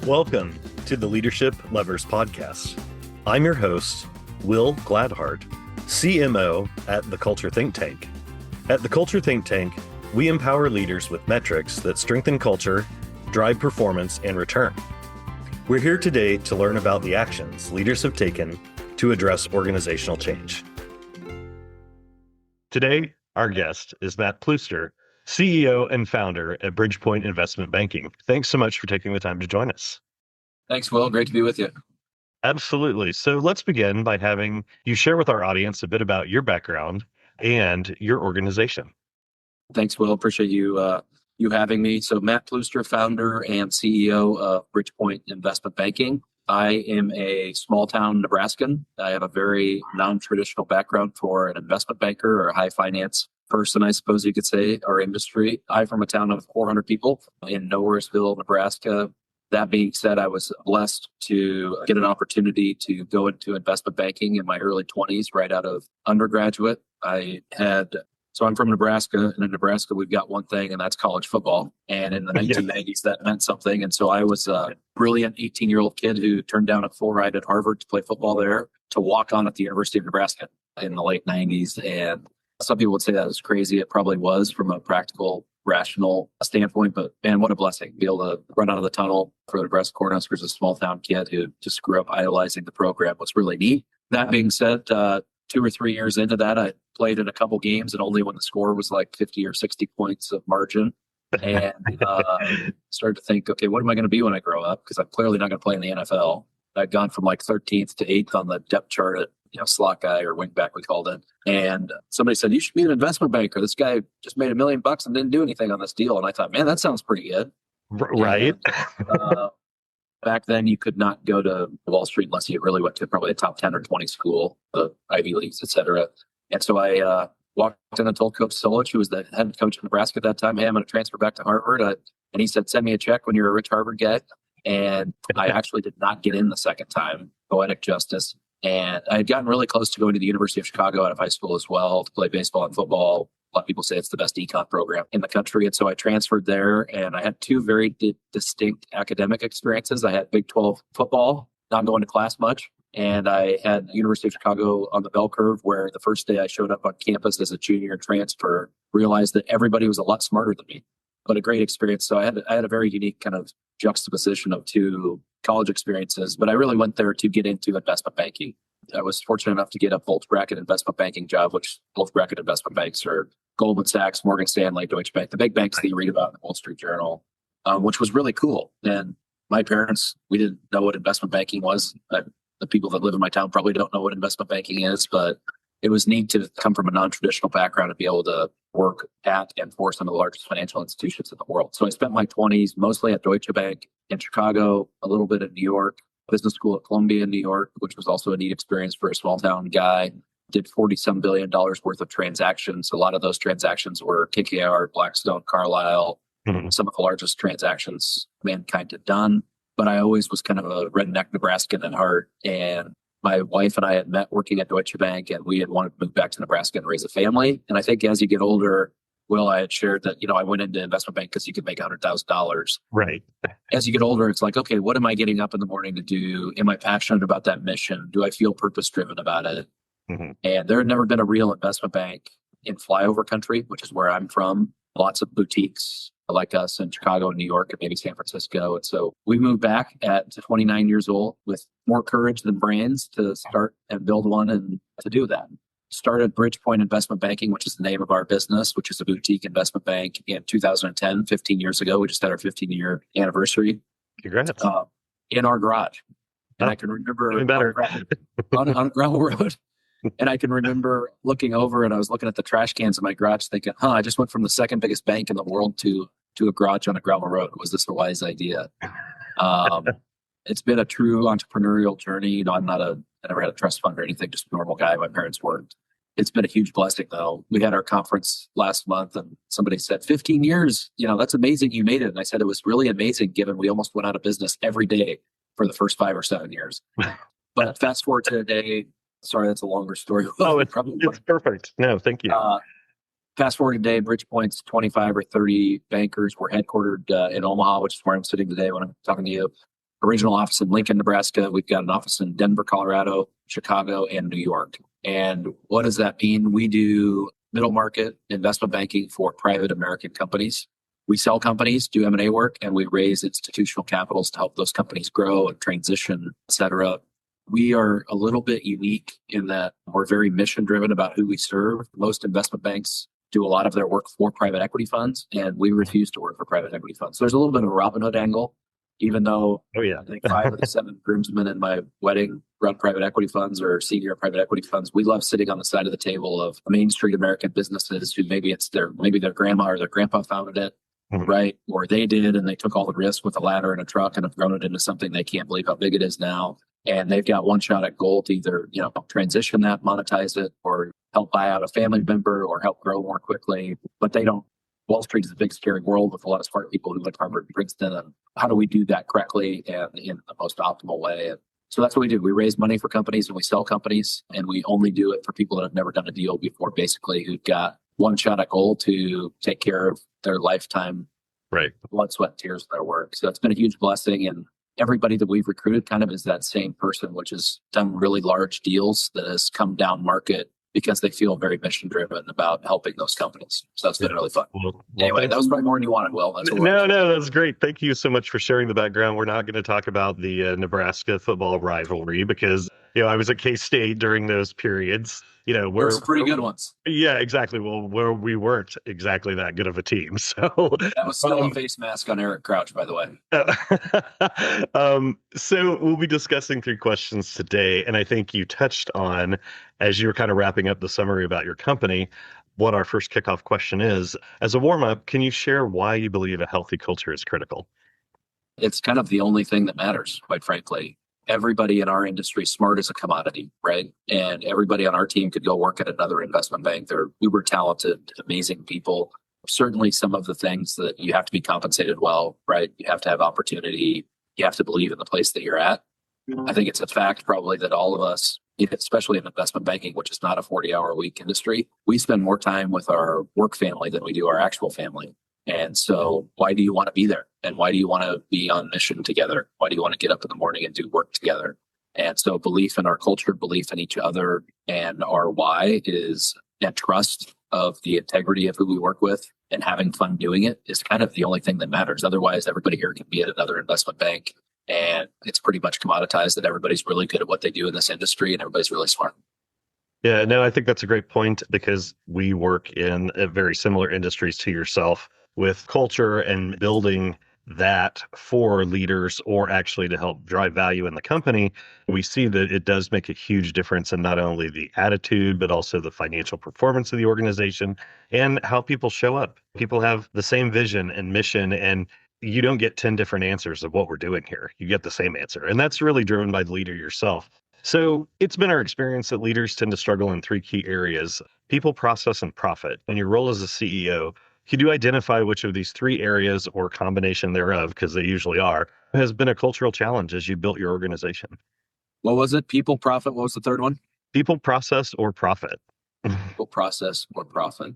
Welcome to the Leadership Levers Podcast. I'm your host, Will Gladhart, CMO at the Culture Think Tank. At the Culture Think Tank, we empower leaders with metrics that strengthen culture, drive performance, and return. We're here today to learn about the actions leaders have taken to address organizational change. Today, our guest is Matt Plooster, CEO and founder at Bridgepoint Investment Banking. Thanks so much for taking the time to join us. Thanks, Will. Great to be with you. Absolutely. So let's begin by having you share with our audience a bit about your background and your organization. Thanks, Will. Appreciate you having me. So Matt Plooster, founder and CEO of Bridgepoint Investment Banking. I am a small town Nebraskan. I have a very non-traditional background for an investment banker or a high finance person, I suppose you could say, our industry. I'm from a town of 400 people in Nowheresville, Nebraska. That being said, I was blessed to get an opportunity to go into investment banking in my early 20s, right out of undergraduate. So I'm from Nebraska, and in Nebraska, we've got one thing, and that's college football. And in the 1990s, that meant something. And so I was a brilliant 18-year-old kid who turned down a full ride at Harvard to play football there, to walk on at the University of Nebraska in the late 90s. And some people would say that was crazy. It probably was from a practical, rational standpoint, but man, what a blessing. Be able to run out of the tunnel for the Nebraska Cornhuskers, a small town kid who just grew up idolizing the program, was really neat. That being said, 2 or 3 years into that, I played in a couple games, and only when the score was like 50 or 60 points of margin. And started to think, okay, what am I going to be when I grow up? Because I'm clearly not going to play in the NFL. I'd gone from like 13th to 8th on the depth chart at slot guy or wingback, we called it. And somebody said, you should be an investment banker. This guy just made $1 million and didn't do anything on this deal. And I thought, man, that sounds pretty good. Right. And, back then, you could not go to Wall Street unless you really went to probably a top 10 or 20 school, the Ivy Leagues, et cetera. And so I walked in and told Coach Solich, who was the head coach of Nebraska at that time, hey, I'm going to transfer back to Harvard. And he said, send me a check when you're a rich Harvard guy. And I actually did not get in the second time, poetic justice. And I had gotten really close to going to the University of Chicago out of high school as well to play baseball and football. A lot of people say it's the best econ program in the country. And so I transferred there, and I had 2 very distinct academic experiences. I had Big 12 football, not going to class much. And I had the University of Chicago on the bell curve, where the first day I showed up on campus as a junior transfer, realized that everybody was a lot smarter than me. But a great experience. So I had a very unique kind of juxtaposition of 2 college experiences, but I really went there to get into investment banking. I was fortunate enough to get a bulge bracket investment banking job, which bulge bracket investment banks are Goldman Sachs, Morgan Stanley, Deutsche Bank, the big banks that you read about in the Wall Street Journal, which was really cool. And my parents, we didn't know what investment banking was. The people that live in my town probably don't know what investment banking is, but it was neat to come from a non-traditional background and be able to work at and for some of the largest financial institutions in the world. So I spent my 20s mostly at Deutsche Bank in Chicago, a little bit in New York, business school at Columbia in New York, which was also a neat experience for a small town guy. Did $40-some billion worth of transactions. A lot of those transactions were KKR, Blackstone, Carlyle, some of the largest transactions mankind had done. But I always was kind of a redneck Nebraskan at heart. And my wife and I had met working at Deutsche Bank, and we had wanted to move back to Nebraska and raise a family. And I think as you get older, Will, I had shared that, I went into investment bank because you could make $100,000. Right. As you get older, it's like, okay, what am I getting up in the morning to do? Am I passionate about that mission? Do I feel purpose-driven about it? Mm-hmm. And there had never been a real investment bank in flyover country, which is where I'm from. Lots of boutiques like us in Chicago and New York and maybe San Francisco. And so we moved back at 29 years old with more courage than brains to start and build one and to do that. Started Bridgepoint Investment Banking, which is the name of our business, which is a boutique investment bank, in 2010, 15 years ago. We just had our 15-year anniversary. Congrats. In our garage. And I can remember on gravel road. And I can remember looking over, and I was looking at the trash cans in my garage thinking, I just went from the second biggest bank in the world to a garage on a gravel road. Was this a wise idea? It's been a true entrepreneurial journey. I never had a trust fund or anything, just a normal guy. My parents weren't. It's been a huge blessing, though. We had our conference last month, and somebody said, 15 years, that's amazing you made it. And I said, it was really amazing, given we almost went out of business every day for the first 5 or 7 years. But fast forward to today. Sorry, that's a longer story. It's perfect. No, thank you. Fast forward today, Bridgepoint's 25 or 30 bankers. We're headquartered in Omaha, which is where I'm sitting today when I'm talking to you. original office in Lincoln, Nebraska. We've got an office in Denver, Colorado, Chicago, and New York. And what does that mean? We do middle market investment banking for private American companies. We sell companies, do M&A work, and we raise institutional capitals to help those companies grow and transition, et cetera. We are a little bit unique in that we're very mission driven about who we serve. Most investment banks do a lot of their work for private equity funds, and we refuse to work for private equity funds. So there's a little bit of a Robin Hood angle, even though I think 5 of the 7 groomsmen in my wedding run private equity funds or senior private equity funds. We love sitting on the side of the table of Main Street American businesses who maybe their grandma or their grandpa founded it, right? Or they did, and they took all the risk with a ladder and a truck and have grown it into something they can't believe how big it is now. And they've got one shot at goal to either, transition that, monetize it, or help buy out a family member or help grow more quickly. But they don't. Wall Street is a big, scary world with a lot of smart people who went to Harvard and Princeton. And how do we do that correctly and in the most optimal way? And so that's what we do. We raise money for companies and we sell companies, and we only do it for people that have never done a deal before, basically, who've got one shot at goal to take care of their lifetime, blood, sweat, tears of their work. So it's been a huge blessing. And everybody that we've recruited kind of is that same person, which has done really large deals that has come down market because they feel very mission driven about helping those companies. So that's been really fun. Well, anyway, that was probably more than you wanted, Will. No, that's great. Thank you so much for sharing the background. We're not going to talk about the Nebraska football rivalry because, I was at K-State during those periods. We're some pretty good ones. Yeah, exactly. Well, where we weren't exactly that good of a team. So that was still a face mask on Eric Crouch, by the way. So we'll be discussing 3 questions today. And I think you touched on, as you were kind of wrapping up the summary about your company, what our first kickoff question is. As a warm-up, can you share why you believe a healthy culture is critical? It's kind of the only thing that matters, quite frankly. Everybody in our industry is smart as a commodity, right? And everybody on our team could go work at another investment bank. They're uber talented, amazing people. Certainly some of the things that you have to be compensated well, right? You have to have opportunity. You have to believe in the place that you're at. I think it's a fact probably that all of us, especially in investment banking, which is not a 40-hour-a-week industry, we spend more time with our work family than we do our actual family. And so why do you want to be there? And why do you want to be on mission together? Why do you want to get up in the morning and do work together? And so belief in our culture, belief in each other, and our why is that trust of the integrity of who we work with and having fun doing it is kind of the only thing that matters. Otherwise, everybody here can be at another investment bank, and it's pretty much commoditized that everybody's really good at what they do in this industry and everybody's really smart. Yeah, no, I think that's a great point because we work in very similar industries to yourself with culture and building that for leaders or actually to help drive value in the company. We see that it does make a huge difference in not only the attitude, but also the financial performance of the organization and how people show up. People have the same vision and mission, and you don't get 10 different answers of what we're doing here. You get the same answer. And that's really driven by the leader yourself. So it's been our experience that leaders tend to struggle in 3 key areas: people, process, and profit. In your role as a CEO, could you identify which of these 3 areas or combination thereof, because they usually are, has been a cultural challenge as you built your organization? What was it? People, profit. What was the third one? People, process, or profit. People, process, or profit.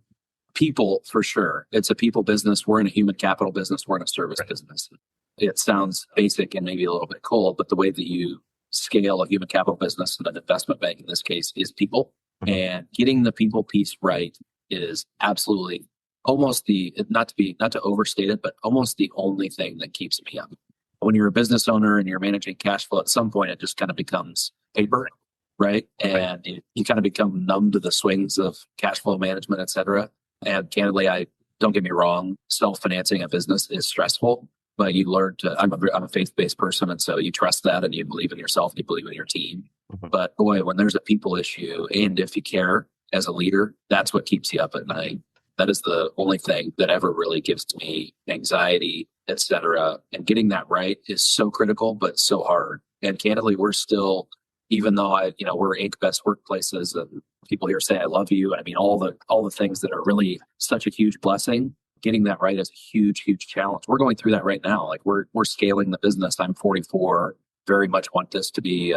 People, for sure. It's a people business. We're in a human capital business. We're in a service business. It sounds basic and maybe a little bit cold, but the way that you scale a human capital business and an investment bank in this case is people. And getting the people piece right is absolutely almost not to overstate it, but almost the only thing that keeps me up. When you're a business owner and you're managing cash flow, at some point it just kind of becomes paper, right? And you kind of become numb to the swings of cash flow management, et cetera. And candidly, don't get me wrong, self-financing a business is stressful, but you learn to, I'm a faith-based person. And so you trust that and you believe in yourself and you believe in your team. But boy, when there's a people issue and if you care as a leader, that's what keeps you up at night. That is the only thing that ever really gives me anxiety, et cetera. And getting that right is so critical, but so hard. And candidly, we're still, even though we're Inc. best workplaces and people here say, I love you. And I mean, all the things that are really such a huge blessing, getting that right is a huge, huge challenge. We're going through that right now. Like we're scaling the business. I'm 44, very much want this to be,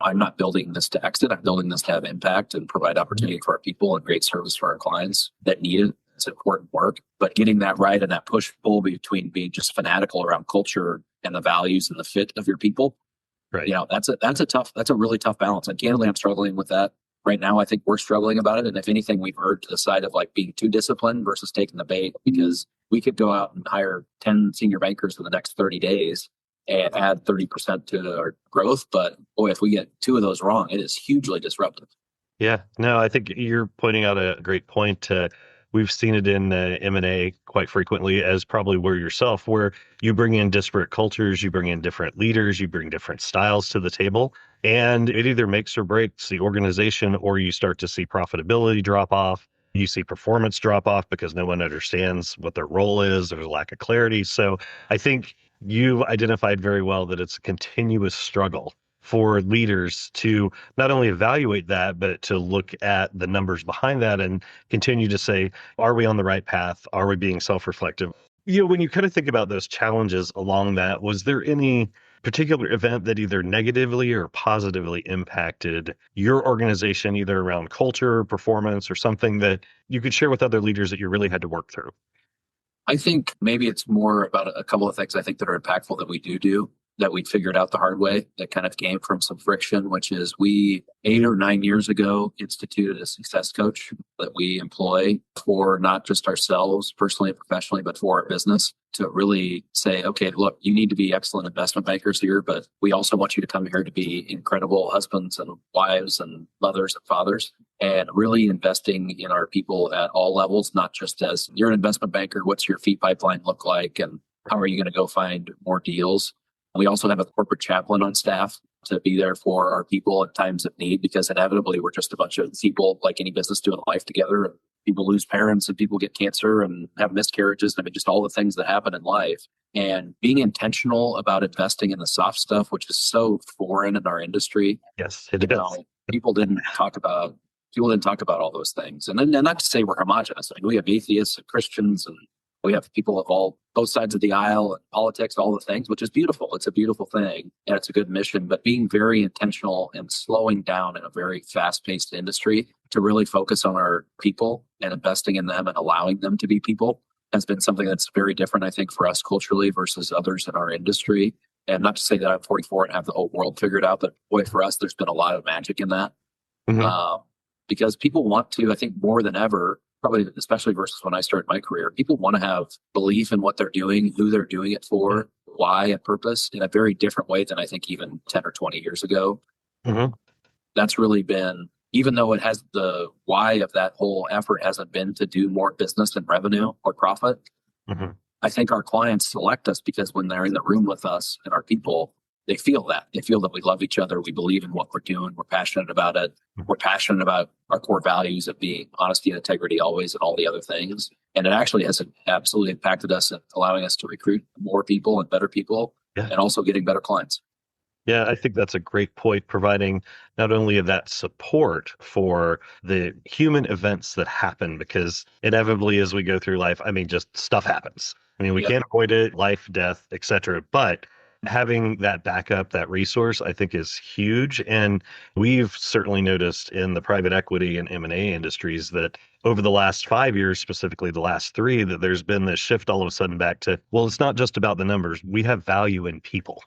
I'm not building this to exit. I'm building this to have impact and provide opportunity for our people and great service for our clients that need it. It's important work, but getting that right and that push-pull between being just fanatical around culture and the values and the fit of your people. Right. That's a really tough balance. And candidly, I'm struggling with that right now. I think we're struggling about it. And if anything, we've erred to the side of like being too disciplined versus taking the bait, because we could go out and hire 10 senior bankers for the next 30 days and add 30% to our growth. But boy, if we get 2 of those wrong, it is hugely disruptive. Yeah, no, I think you're pointing out a great point. We've seen it in M&A quite frequently, as probably were yourself, where you bring in disparate cultures, you bring in different leaders, you bring different styles to the table, and it either makes or breaks the organization, or you start to see profitability drop off. You see performance drop off because no one understands what their role is. There's a lack of clarity. So I think you've identified very well that it's a continuous struggle for leaders to not only evaluate that, but to look at the numbers behind that and continue to say, are we on the right path? Are we being self-reflective? When you kind of think about those challenges along that, was there any particular event that either negatively or positively impacted your organization, either around culture, performance, or something that you could share with other leaders that you really had to work through? I think maybe it's more about a couple of things I think that are impactful that we do that we figured out the hard way, that kind of came from some friction, which is we 8 or 9 years ago instituted a success coach that we employ for not just ourselves personally and professionally, but for our business, to really say, okay, look, you need to be excellent investment bankers here, but we also want you to come here to be incredible husbands and wives and mothers and fathers, and really investing in our people at all levels, not just as you're an investment banker, what's your fee pipeline look like, and how are you going to go find more deals? We also have a corporate chaplain on staff to be there for our people in times of need, because inevitably we're just a bunch of people like any business doing life together. And people lose parents and people get cancer and have miscarriages. I mean, just all the things that happen in life. And being intentional about investing in the soft stuff, which is so foreign in our industry. Yes, it is. People didn't talk about all those things. And then, and not to say we're homogenous. I mean, we have atheists and Christians, and we have people of both sides of the aisle, and politics, all the things, which is beautiful. It's a beautiful thing and it's a good mission, but being very intentional and slowing down in a very fast-paced industry to really focus on our people and investing in them and allowing them to be people has been something that's very different, I think, for us culturally versus others in our industry. And not to say that I'm 44 and have the whole world figured out, but boy, for us, there's been a lot of magic in that. Because people want to, I think more than ever, probably especially versus when I started my career, people want to have belief in what they're doing, who they're doing it for, why, and purpose in a very different way than I think even 10 or 20 years ago. That's really been, even though it has the why of that whole effort hasn't been to do more business and revenue or profit. I think our clients select us because when they're in the room with us and our people, they feel that. They feel that we love each other. We believe in what we're doing. We're passionate about it. We're passionate about our core values of being honesty and integrity always, and all the other things. And it actually has absolutely impacted us in allowing us to recruit more people and better people, and also getting better clients. Yeah, I think that's a great point, providing not only that support for the human events that happen, because inevitably as we go through life, I mean, just stuff happens. I mean, we can't avoid it, life, death, etc. But having that backup, that resource, I think is huge. And we've certainly noticed in the private equity and M&A industries that over the last 5 years, specifically the last 3, that there's been this shift all of a sudden back to, well, it's not just about the numbers. We have value in people.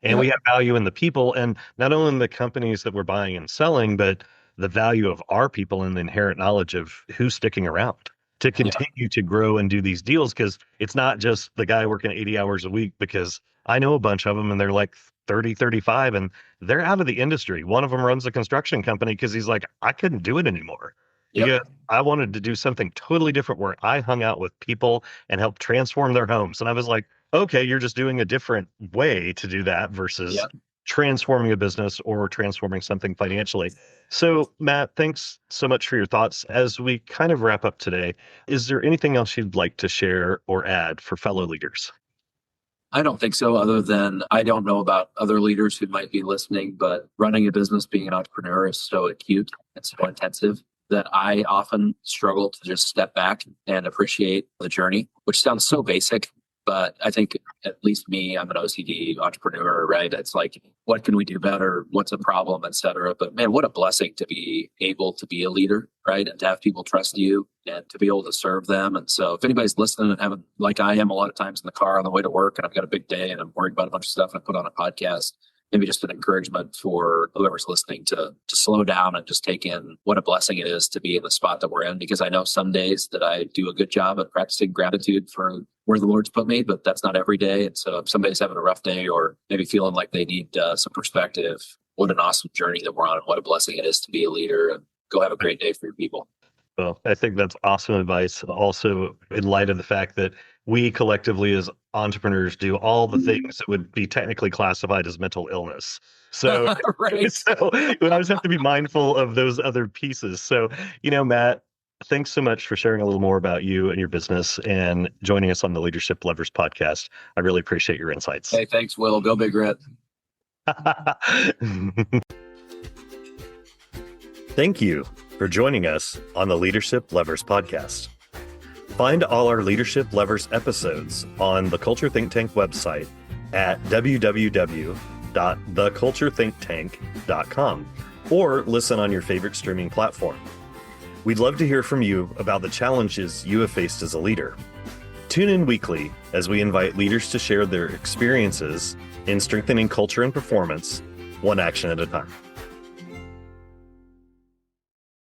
And we have value in the people, and not only in the companies that we're buying and selling, but the value of our people and the inherent knowledge of who's sticking around to continue to grow and do these deals. Because it's not just the guy working 80 hours a week, because I know a bunch of them and they're like 30, 35, and they're out of the industry. One of them runs a construction company because he's like, I couldn't do it anymore. Yeah, I wanted to do something totally different where I hung out with people and helped transform their homes. And I was like, okay, you're just doing a different way to do that versus transforming a business or transforming something financially. So, Matt, thanks so much for your thoughts. As we kind of wrap up today, is there anything else you'd like to share or add for fellow leaders? I don't think so, other than I don't know about other leaders who might be listening, but running a business, being an entrepreneur is so acute and so intensive that I often struggle to just step back and appreciate the journey, which sounds so basic, But I think at least me, I'm an OCD entrepreneur, right? It's like, what can we do better? What's a problem, et cetera. But man, what a blessing to be able to be a leader, right? And to have people trust you and to be able to serve them. And so if anybody's listening and having, like I am a lot of times in the car on the way to work and I've got a big day and I'm worried about a bunch of stuff, I put on a podcast, maybe just an encouragement for whoever's listening to slow down and just take in what a blessing it is to be in the spot that we're in. Because I know some days that I do a good job at practicing gratitude for where the Lord's put me, but that's not every day. And so if somebody's having a rough day or maybe feeling like they need some perspective, what an awesome journey that we're on and what a blessing it is to be a leader, and go have a great day for your people. Well, I think that's awesome advice. Also, in light of the fact that we collectively as entrepreneurs do all the things that would be technically classified as mental illness. So, Right. so we always have to be mindful of those other pieces. So, Matt, thanks so much for sharing a little more about you and your business and joining us on the Leadership Lovers podcast. I really appreciate your insights. Hey, thanks, Will. Go Big Red. Thank you for joining us on the Leadership Lovers podcast. Find all our Leadership Lovers episodes on the Culture Think Tank website at www.theculturethinktank.com or listen on your favorite streaming platform. We'd love to hear from you about the challenges you have faced as a leader. Tune in weekly as we invite leaders to share their experiences in strengthening culture and performance, one action at a time.